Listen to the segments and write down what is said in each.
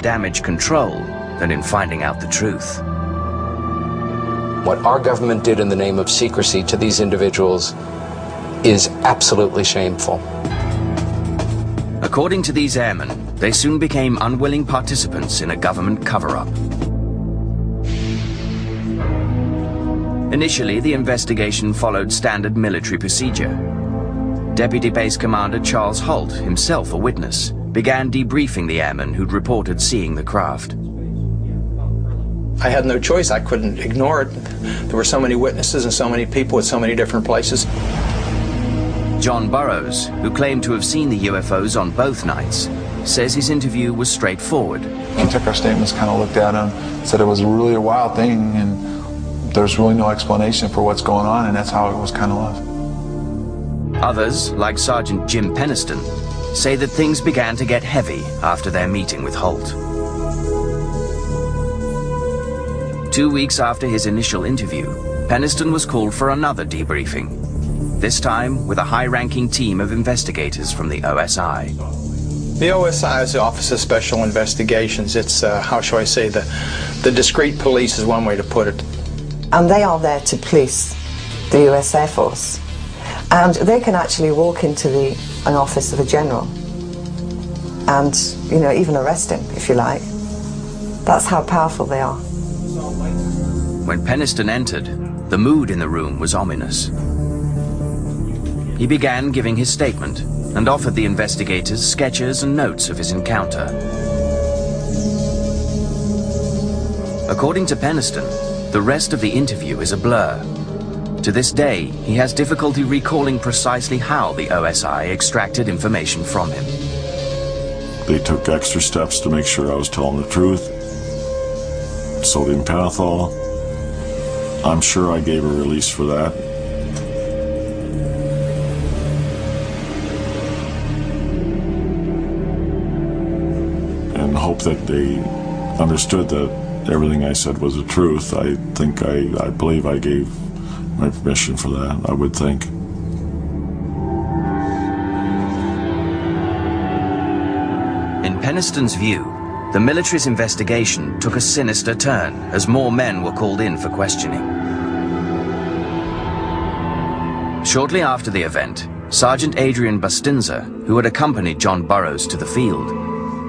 damage control than in finding out the truth. What our government did in the name of secrecy to these individuals is absolutely shameful. According to these airmen, they soon became unwilling participants in a government cover-up. Initially, the investigation followed standard military procedure. Deputy Base Commander Charles Holt, himself a witness, began debriefing the airmen who'd reported seeing the craft. I had no choice. I couldn't ignore it. There were so many witnesses and so many people at so many different places. John Burroughs, who claimed to have seen the UFOs on both nights, says his interview was straightforward. He took our statements, kind of looked at them, said it was really a wild thing, and there's really no explanation for what's going on, and that's how it was kind of left. Others, like Sergeant Jim Peniston, say that things began to get heavy after their meeting with Holt. 2 weeks after his initial interview, Peniston was called for another debriefing, this time with a high-ranking team of investigators from the OSI. The OSI is the Office of Special Investigations. It's, how shall I say, the discreet police is one way to put it. And they are there to police the US Air Force. And they can actually walk into an office of a general and, you know, even arrest him, if you like. That's how powerful they are. When Peniston entered, the mood in the room was ominous. He began giving his statement and offered the investigators sketches and notes of his encounter. According to Peniston, the rest of the interview is a blur. To this day, he has difficulty recalling precisely how the OSI extracted information from him. They took extra steps to make sure I was telling the truth. Sodium pentothal. I'm sure I gave a release for that. And hope that they understood that everything I said was the truth. I believe I gave my permission for that, I would think. In Peniston's view, the military's investigation took a sinister turn as more men were called in for questioning. Shortly after the event, Sergeant Adrian Bustinza, who had accompanied John Burroughs to the field,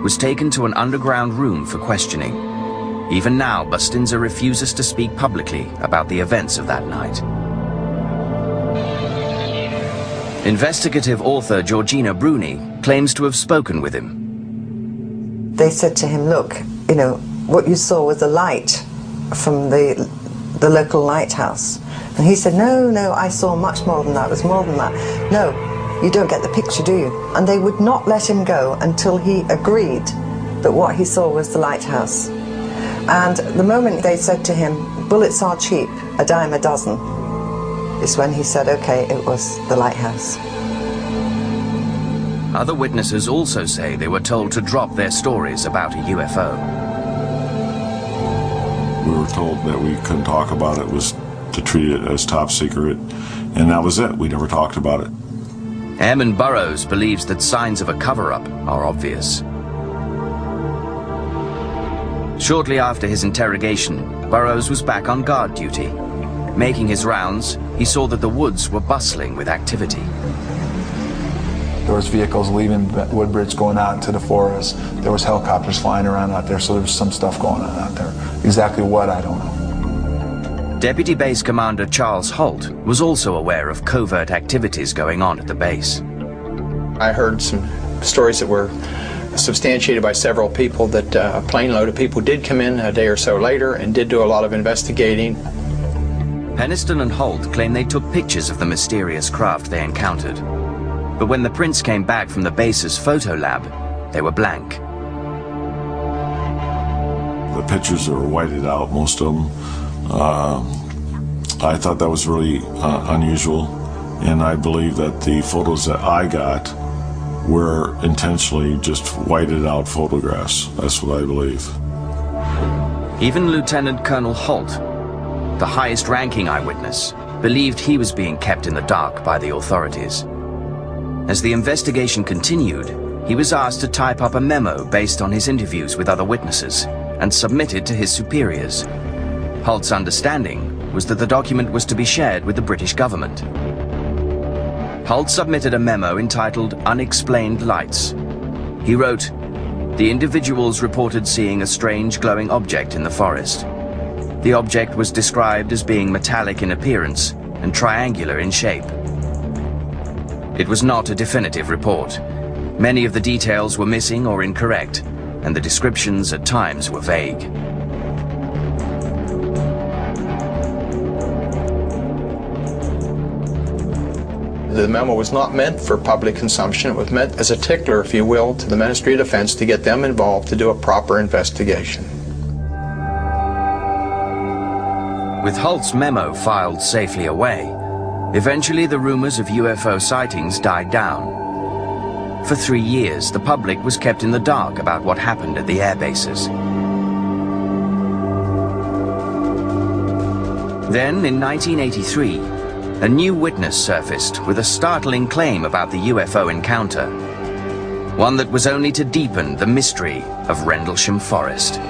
was taken to an underground room for questioning. Even now, Bustinza refuses to speak publicly about the events of that night. Investigative author Georgina Bruni claims to have spoken with him. They said to him, look, you know, what you saw was a light from the local lighthouse. And he said, no, I saw much more than that. It was more than that. No, you don't get the picture, do you? And they would not let him go until he agreed that what he saw was the lighthouse. And the moment they said to him, bullets are cheap, a dime a dozen, is when he said, okay, it was the lighthouse. Other witnesses also say they were told to drop their stories about a UFO. We were told that we couldn't talk about it, was to treat it as top secret, and that was it. We never talked about it. Airman Burroughs believes that signs of a cover-up are obvious. Shortly after his interrogation, Burroughs was back on guard duty. Making his rounds, he saw that the woods were bustling with activity. There was vehicles leaving Woodbridge going out into the forest. There was helicopters flying around out there, so there was some stuff going on out there. Exactly what, I don't know. Deputy Base Commander Charles Holt was also aware of covert activities going on at the base. I heard some stories that were substantiated by several people that a plane load of people did come in a day or so later and did do a lot of investigating. Peniston and Holt claim they took pictures of the mysterious craft they encountered. But when the prints came back from the base's photo lab, they were blank. The pictures were whited out, most of them. I thought that was really unusual, and I believe that the photos that I got were intentionally just whited out photographs. That's what I believe. Even Lieutenant Colonel Holt, the highest ranking eyewitness, believed he was being kept in the dark by the authorities. As the investigation continued, he was asked to type up a memo based on his interviews with other witnesses and submit it to his superiors. Holt's understanding was that the document was to be shared with the British government. Holt submitted a memo entitled Unexplained Lights. He wrote, "The individuals reported seeing a strange glowing object in the forest. The object was described as being metallic in appearance and triangular in shape." It was not a definitive report. Many of the details were missing or incorrect, and the descriptions at times were vague. The memo was not meant for public consumption. It was meant as a tickler, if you will, to the Ministry of Defense to get them involved to do a proper investigation. With Holt's memo filed safely away, eventually the rumors of UFO sightings died down. For 3 years, the public was kept in the dark about what happened at the air bases. Then, in 1983, a new witness surfaced with a startling claim about the UFO encounter, one that was only to deepen the mystery of Rendlesham Forest.